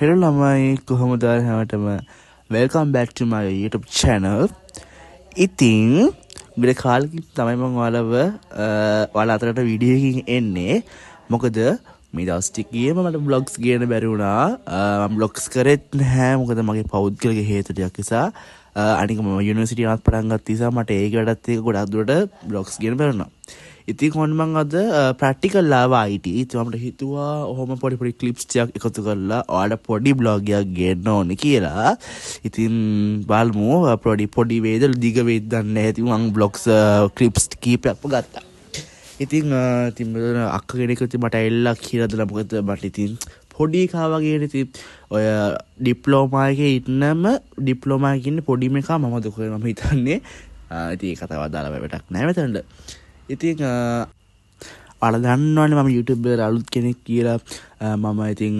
Hello lamai කොහොමද හැමතෙම welcome back to my YouTube channel. ඉතින් ගොඩ කාලෙකින් තමයි මම ඔයාලා අතරට වීඩියෝ එකකින් එන්නේ. මොකද මේ දවස් ටිකේම මට vlogs ගේන්න බැරි වුණා. මම vlogs කරෙත් නැහැ. මොකද මගේ පෞද්ගලික හේතු ටිකක් නිසා. අනික මම යුනිවර්සිටි යනත් පටන් ගත්ත නිසා මට ඒකටත් එක ගොඩක් දුරට vlogs ගේන්න බැරි වුණා. ඉතින් කොහොමද මම අද ප්‍රැක්ටිකල් ආවා IT. ඉතින් මම හිතුවා ඔහොම පොඩි ක්ලිප්ස් ටිකක් එකතු කරලා ඔයාලට පොඩි බ්ලොග් එකක් ගේන්න ඕනේ කියලා. ඉතින් බලමු පොඩි වේද දිග වේද දන්නේ නැහැ. ඉතින් මම බ්ලොග්ස් ක්ලිප්ස් කීපයක්ම ගත්තා. ඉතින් අක්ක කෙනෙක් ඉතින් මට ඇවිල්ලා කියලා දුන්නා. මොකද මට ඉතින් පොඩි එකා වගේ ඉතින් ඔය ඩිප්ලෝමා එකේ ඩිප්ලෝමා එකේ ඉන්න පොඩිම එකා මම දුකේ මම හිතන්නේ. ඉතින් ඒ කතාව අදාළ වෙටක් නැහැ මෙතනට. ඉතින් ඔයාලා දන්නවනේ මම YouTube එකට අලුත් කෙනෙක් කියලා. මම ඉතින්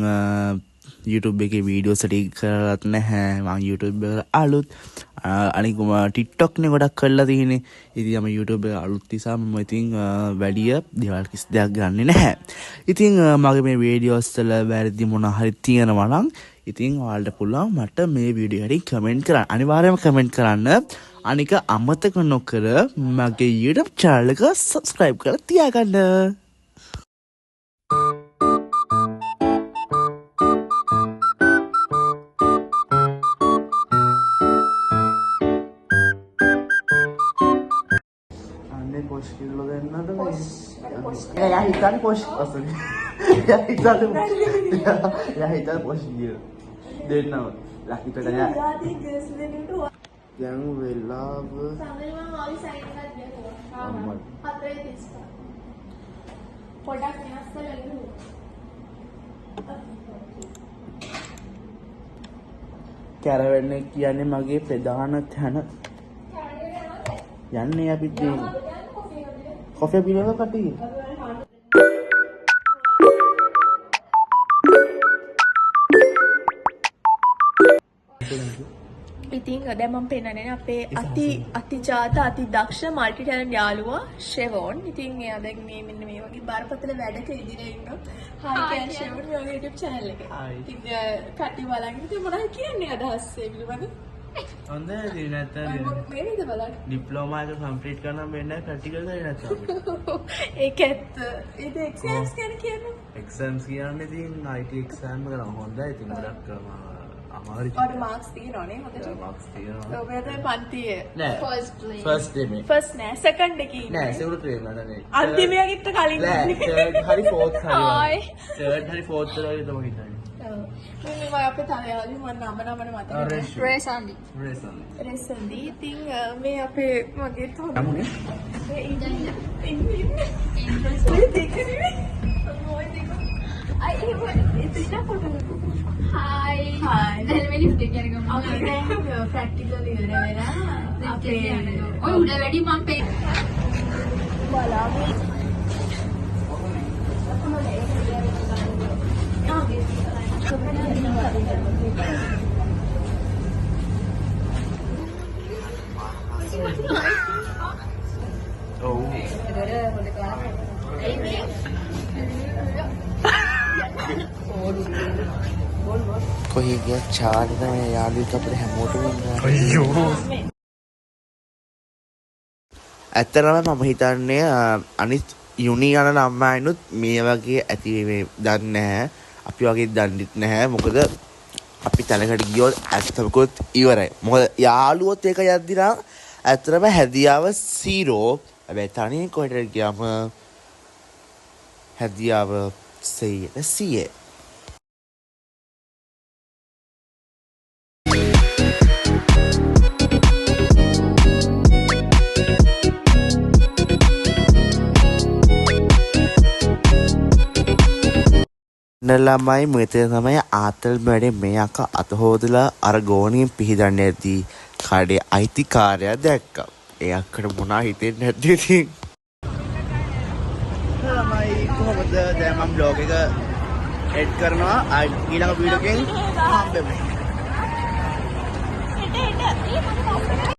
YouTube එකේ වීඩියෝස් ටික කරලත් නැහැ. මම YouTube එකට අලුත්. අනික මම TikTok නේ ගොඩක් කරලා තියෙන්නේ. ඉතින් මම YouTube එක අලුත් නිසා මම ඉතින් වැඩිය දේවල් කිසි දෙයක් ගන්නෙ නැහැ. ඉතින් මගේ මේ වීඩියෝස් වල වැරදි මොනවා හරි තියෙනවා නම් ඉතින් ඔයාලට පුළුවන් මට මේ වීඩියෝ එකෙන් කමෙන්ට් කරන්න. අනිවාර්යයෙන්ම කමෙන්ට් කරන්න. අනික අමතක නොකර මගේ YouTube channel එක subscribe කරලා තියාගන්න. අනේ පොෂ් කිල්ල දෙන්නද මේ? යා හිතන්නේ පොෂ් අසලි. යා හිතන්නේ පොෂ් කිල්ල දෙන්නව. ලකිට ගියා. දැන් වෙලාව සමහරවිට මම ඔය සයින් එකක් දෙනවා. ආ 4:35. පොඩක් වෙනස් කරලා කැරවෙන්නේ කියන්නේ මගේ ප්‍රධාන තැන. යන්නේ අපි කොෆි බිලව කටි. ඉතින් දැන් මම පෙන්නන්නේ අපේ අතිජාත අති දක්ෂ මල්ටි ටැලන්ට් යාළුවා ෂෙවොන්. ඉතින් එයා දැන් මේ මෙන්න මේ වගේ බරපතල වැඩක ඉදිරියේ ඉන්නවා. හායි කියන ෂෙවොන් මේ වගේ YouTube channel එකේ. ඉතින් කටි බලන් ඉතින් මොනවද කියන්නේ අදහස් ඒ පිළිබඳ? හොඳයි ඉතින් නැත්නම් මේකද බලන්න. ඩිප්ලෝමා එක කම්ප්ලීට් කරනවා වෙන්නේ ප්‍රැක්ටිකල් කරේ නැත්නම්. ඒකත් ඒක එක්සෑම්ස් කියන්නේ. එක්සෑම්ස් කියන්නේ ඉතින් IT එක්සෑම් එක නම් හොඳයි. ඉතින් ගොඩක් අමාරුයි. ඔය මාක්ස් තියෙනවනේ හොඳට. මාක්ස් තියෙනවා. ඔබ තමයි පන්තියේ ෆස්ට් ඩේ ෆස්ට් නෑ සෙකන්ඩ් එකේ නෑ සෙකුරු ට්‍රේන් නෑ අන්තිමයකට කලින් තර්ඩ් හරි ෆෝර්ත් හරි තර්ඩ් හරි ෆෝර්ත් වගේ තමයි හිතන්නේ. මේ වගේ අපේ තාලයාලි මම නම මතක නැහැ. රෙසන්දි ඉතින් මේ අපේ මගේ යමුනේ මේ ඉන්ට්‍රස්ට් දෙකනේ මොයි දෙක අයි ඉතින් ෆොටෝ Hi. දැන් මේ ලිෆ්ට් එක යන ගමන් අපි දැන් ප්‍රැක්ටිකල් ඉවර වෙලා අපේ ඔය උඩ වැඩි මම පේ බලාගෙන කොහේ ගියා චාර්ලි තමයි යාළුවෙක් අපිට හැමෝටම ඉන්නවා. අයියෝ. ඇත්තටම මම හිතන්නේ අනිත් යුනි යන ළමයිනුත් මේ වගේ ඇති මේ දන්නේ නැහැ. අපි වගේ දන්නෙත් නැහැ. මොකද අපි තැනකට ගියොත් ඇත්තමකොත් ඉවරයි. මොකද යාළුවොත් එක යද්දි නම් ඇත්තටම හැදියාව 0. හැබැයි තනියෙන් කොහෙට ගියාම හැදියාව 100. ළමයි මෙතන තමයි ආතල් වැඩේ මේ අක්කා අත හොදලා අර ගෝණියෙන් පිහිදන්න ඇති කඩේ අයිතිකාරයා දැක්කා. ඒ අක්කට මොනා හිතෙන්නේ නැද්ද ඉතින්? ළමයි කොහොමද දැන් මම බ්ලොග් එක එඩ් කරනවා. ඊළඟ වීඩියෝ එකෙන් හම්බෙමු.